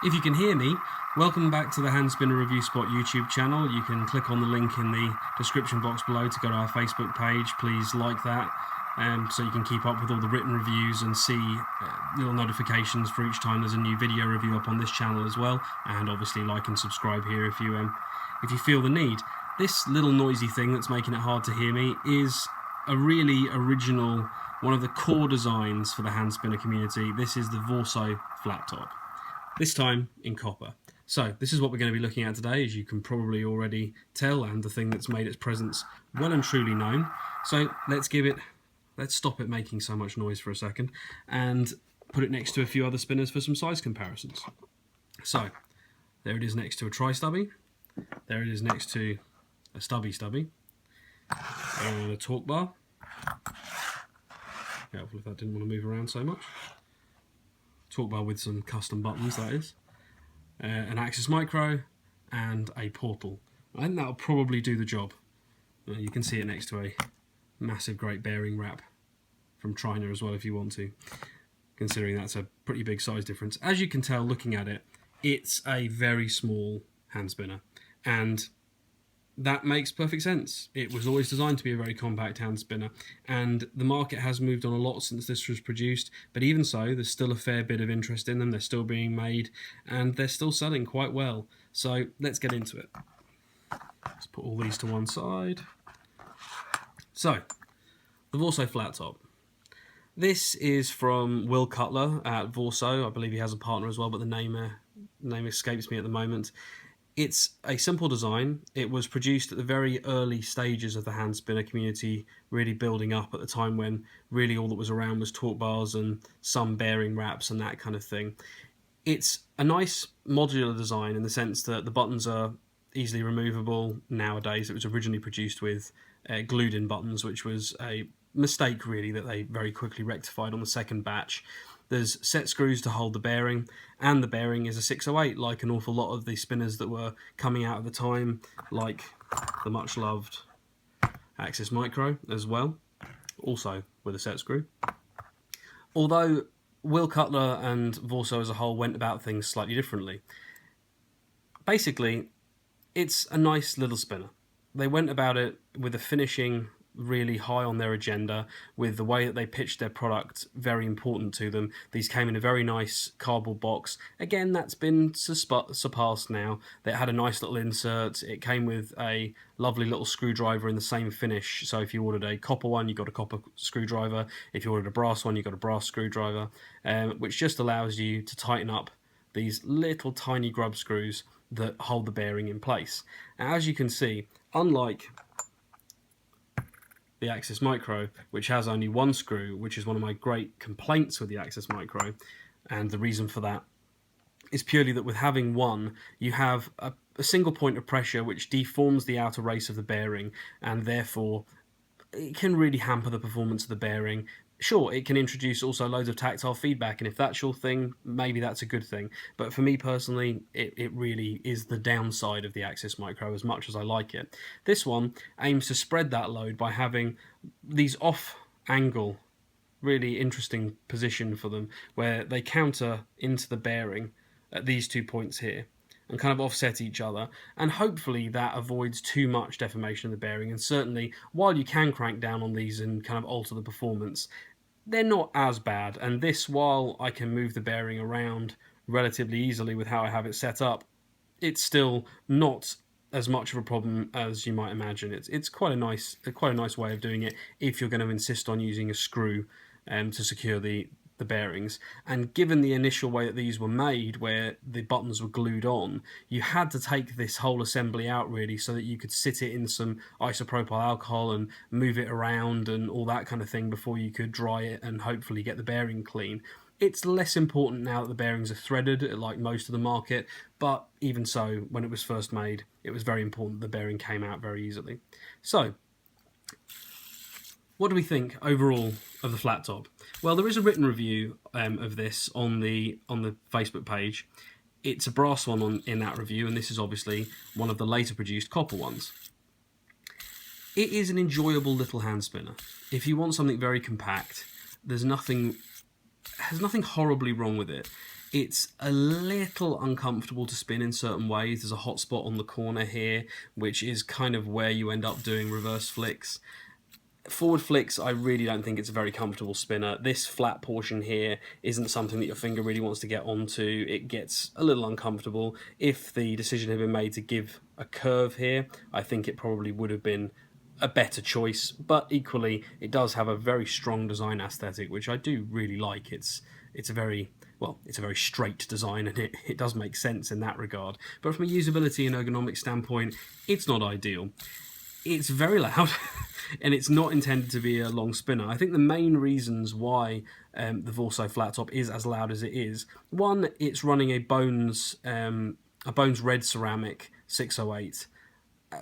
If you can hear me, welcome back to the Hand Spinner Review Spot YouTube channel. You can click on the link in the description box below to go to our Facebook page. Please like that so you can keep up with all the written reviews and see little notifications for each time there's a new video review up on this channel as well. And obviously like and subscribe here if you feel the need. This little noisy thing that's making it hard to hear me is a really original, one of the core designs for the hand spinner community. This is the Vorso flat top. This time in copper. So this is what we're going to be looking at today, as you can probably already tell, and the thing that's made its presence well and truly known. So let's stop it making so much noise for a second and put it next to a few other spinners for some size comparisons. So there it is next to a tri-stubby, there it is next to a stubby, and a torque bar. Helpful if that didn't want to move around so much. Torque bar with some custom buttons, that is. An Axis Micro and a portal. I think that'll probably do the job. You can see it next to a massive great bearing wrap from Trina as well if you want to, considering that's a pretty big size difference. As you can tell looking at it, it's a very small hand spinner, and that makes perfect sense. It was always designed to be a very compact hand spinner, and the market has moved on a lot since this was produced, but even so, there's still a fair bit of interest in them. They're still being made, and they're still selling quite well. So let's get into it. Let's put all these to one side. So, the Vorso flat top. This is from Will Cutler at Vorso. I believe he has a partner as well, but the name escapes me at the moment. It's a simple design. It was produced at the very early stages of the hand spinner community, really building up at the time when really all that was around was torque bars and some bearing wraps and that kind of thing. It's a nice modular design in the sense that the buttons are easily removable nowadays. It was originally produced with glued in buttons, which was a mistake really that they very quickly rectified on the second batch. There's set screws to hold the bearing, and the bearing is a 608, like an awful lot of the spinners that were coming out at the time, like the much loved Axis Micro as well, also with a set screw. Although Will Cutler and Vorso as a whole went about things slightly differently. Basically, it's a nice little spinner. They went about it with a finishing really high on their agenda, with the way that they pitched their product very important to them. These came in a very nice cardboard box. Again, that's been surpassed now. They had a nice little insert. It came with a lovely little screwdriver in the same finish. So if you ordered a copper one, you got a copper screwdriver. If you ordered a brass one, you got a brass screwdriver, which just allows you to tighten up these little tiny grub screws that hold the bearing in place. Now, as you can see, unlike the Axis Micro, which has only one screw, which is one of my great complaints with the Axis Micro, and the reason for that is purely that with having one, you have a single point of pressure which deforms the outer race of the bearing, and therefore it can really hamper the performance of the bearing. Sure, it can introduce also loads of tactile feedback, and if that's your thing, maybe that's a good thing. But for me personally, it really is the downside of the Axis Micro, as much as I like it. This one aims to spread that load by having these off-angle, really interesting position for them, where they counter into the bearing at these 2 points here, and kind of offset each other, and hopefully that avoids too much deformation of the bearing. And certainly, while you can crank down on these and kind of alter the performance, they're not as bad. And this, while I can move the bearing around relatively easily with how I have it set up, it's still not as much of a problem as you might imagine. It's quite a nice way of doing it if you're going to insist on using a screw to secure the bearings. And given the initial way that these were made, where the buttons were glued on, you had to take this whole assembly out really so that you could sit it in some isopropyl alcohol and move it around and all that kind of thing before you could dry it and hopefully get the bearing clean. It's less important now that the bearings are threaded, like most of the market, but even so, when it was first made, it was very important that the bearing came out very easily. So, what do we think overall of the flat top? Well, there is a written review of this on the Facebook page. It's a brass one in that review, and this is obviously one of the later produced copper ones. It is an enjoyable little hand spinner. If you want something very compact, there's nothing has nothing horribly wrong with it. It's a little uncomfortable to spin in certain ways. There's a hot spot on the corner here, which is kind of where you end up doing reverse flicks. Forward flicks, I really don't think it's a very comfortable spinner. This flat portion here isn't something that your finger really wants to get onto. It gets a little uncomfortable. If the decision had been made to give a curve here, I think it probably would have been a better choice, but equally it does have a very strong design aesthetic, which I do really like. It's a very straight design, and it does make sense in that regard. But from a usability and ergonomic standpoint, it's not ideal. It's very loud, and it's not intended to be a long spinner. I think the main reasons why the Vorso flat top is as loud as it is: one, it's running a Bones red ceramic 608,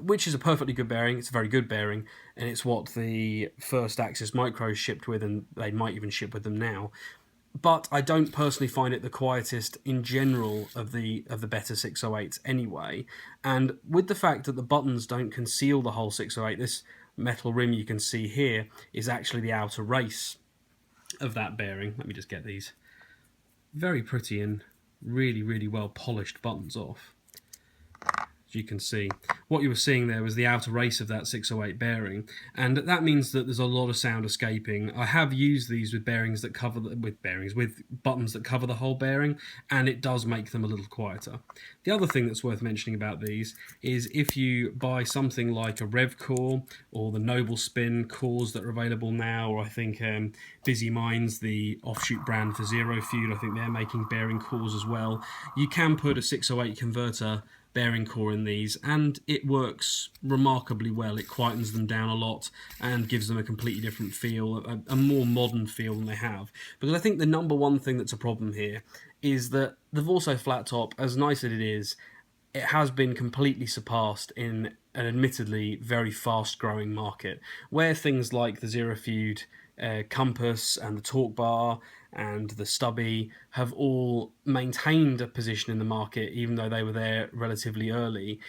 which is a perfectly good bearing. It's a very good bearing, and it's what the first Axis Micros shipped with, and they might even ship with them now. But I don't personally find it the quietest in general of the better 608s anyway. And with the fact that the buttons don't conceal the whole 608, this metal rim you can see here is actually the outer race of that bearing. Let me just get these very pretty and really, really well polished buttons off. As you can see, what you were seeing there was the outer race of that 608 bearing, and that means that there's a lot of sound escaping. I have used these with bearings that cover with buttons that cover the whole bearing, and it does make them a little quieter. The other thing that's worth mentioning about these is if you buy something like a Rev Core or the Noble Spin cores that are available now, or I think Busy Minds, the offshoot brand for Zero Feud, I think they're making bearing cores as well. You can put a 608 converter bearing core in these, and it works remarkably well. It quietens them down a lot and gives them a completely different feel, a more modern feel than they have. Because I think the number one thing that's a problem here is that the Vorso flat top, as nice as it is, it has been completely surpassed in an admittedly very fast growing market, where things like the Zero Feud compass and the torque bar and the stubby have all maintained a position in the market even though they were there relatively early,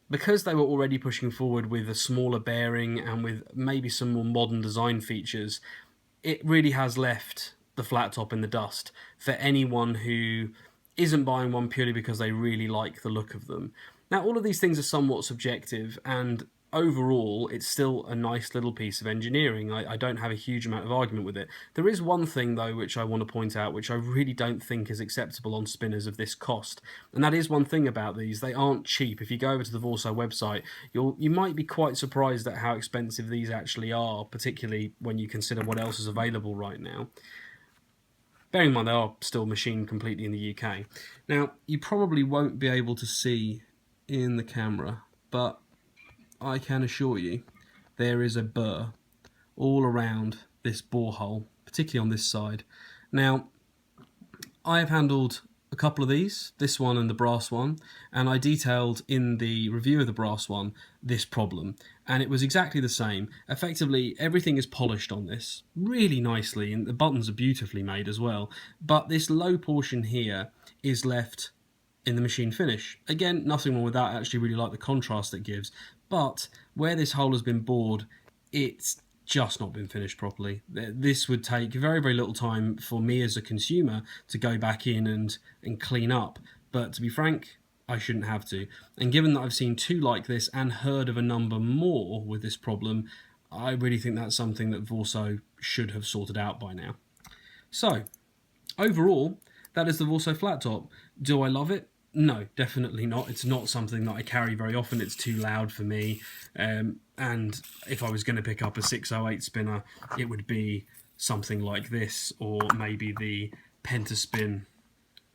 because they were already pushing forward with a smaller bearing and with maybe some more modern design features. It really has left the flat top in the dust for anyone who isn't buying one purely because they really like the look of them. Now, all of these things are somewhat subjective, and overall, it's still a nice little piece of engineering. I don't have a huge amount of argument with it. There is one thing, though, which I want to point out, which I really don't think is acceptable on spinners of this cost. And that is one thing about these: they aren't cheap. If you go over to the Vorso website, you might be quite surprised at how expensive these actually are, particularly when you consider what else is available right now. Bearing in mind they are still machined completely in the UK. Now, you probably won't be able to see in the camera, but I can assure you there is a burr all around this borehole, particularly on this side. Now, I have handled a couple of these, this one and the brass one, and I detailed in the review of the brass one this problem, and it was exactly the same. Effectively, everything is polished on this really nicely, and the buttons are beautifully made as well, but this low portion here is left in the machine finish. Again, nothing wrong with that. I actually really like the contrast it gives, but where this hole has been bored, it's just not been finished properly. This would take very, very little time for me as a consumer to go back in and clean up, but to be frank, I shouldn't have to. And given that I've seen two like this and heard of a number more with this problem, I really think that's something that Vorso should have sorted out by now. So, overall, that is the Vorso flat top. Do I love it? No, definitely not. It's not something that I carry very often. It's too loud for me. And if I was going to pick up a 608 spinner, it would be something like this, or maybe the Pentaspin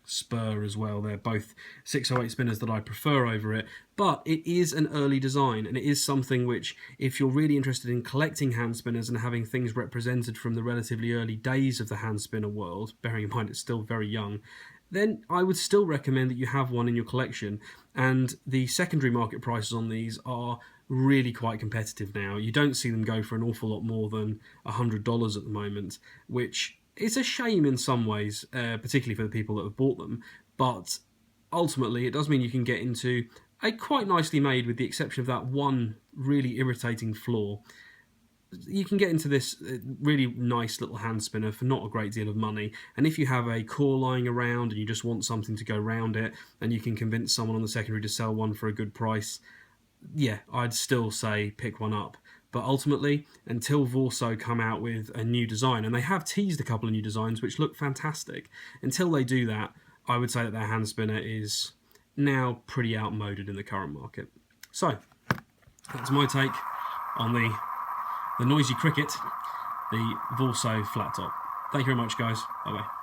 Spur as well. They're both 608 spinners that I prefer over it, but it is an early design, and it is something which, if you're really interested in collecting hand spinners and having things represented from the relatively early days of the hand spinner world, bearing in mind it's still very young, then I would still recommend that you have one in your collection. And the secondary market prices on these are really quite competitive now. You don't see them go for an awful lot more than $100 at the moment, which is a shame in some ways, particularly for the people that have bought them. But ultimately, it does mean you can get into a quite nicely made, with the exception of that one really irritating flaw. you can get into this really nice little hand spinner for not a great deal of money. And if you have a core lying around and you just want something to go round it, and you can convince someone on the secondary to sell one for a good price, yeah, I'd still say pick one up. But ultimately, until Vorso come out with a new design, and they have teased a couple of new designs which look fantastic, until they do that, I would say that their hand spinner is now pretty outmoded in the current market. So, that's my take on the noisy cricket, the Vorso flat top. Thank you very much, guys. Bye bye.